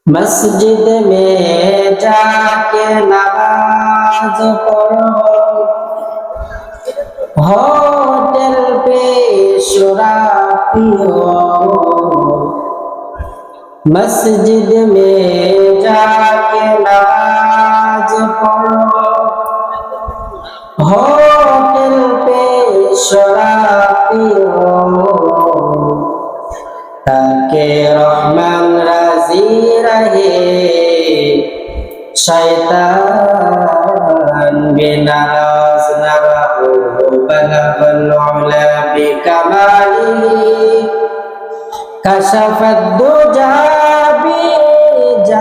मस्जिद में जाके नमाज पढ़ो, होटल पे शराब पियो। मस्जिद में जाके नमाज पढ़ो, होटल पे शराब पियो, ताकि रहमान राजी रहे, शैतान भी नाराज न रहो। बलगल उला बिकमाली, कशफत दुजा बिजमाली,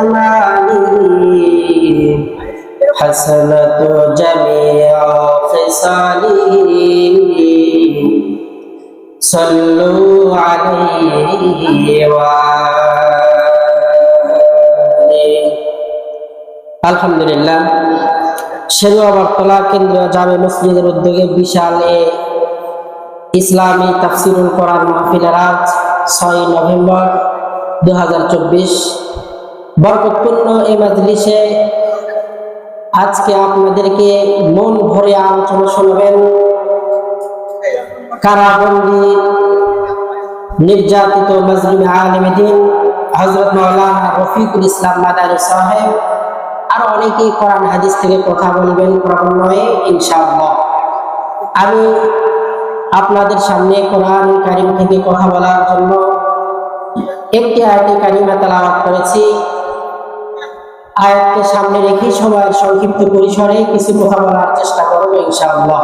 हसनत जमीअ खिसाली, सल्लु अलैहि व आलिहि। আলহামদুলিল্লাহ, শেরুয়া বটতলা কেন্দ্রীয় জামে মসজিদের উদ্যোগে বিশাল ইসলামী তাফসিরুল কোরআন মাহফিলের আজ 6 নভেম্বর 2024 বরকতপূর্ণ এই মাজলিসে আজকে আপনাদেরকে মন ভরে আলোচনা শুনবেন কারাবন্দী নির্যাতিত মাজলুম আলেমে দ্বীন হযরত মাওলানা রফিকুল ইসলাম মাদানী সাহেব। আর অনেকেই কোরআন হাদিস থেকে কথা বলবেন ক্রমান্বয়ে ইনশাআল্লাহ। আমি আপনাদের সামনে কোরআন কারীম থেকে কথা বলার জন্য একটি আয়াতে কারিমা তেলাওয়াত করেছি। আয়াতকে সামনে রেখে সময়ের সংক্ষিপ্ত পরিসরে কিছু কথা বলার চেষ্টা করব ইনশাআল্লাহ।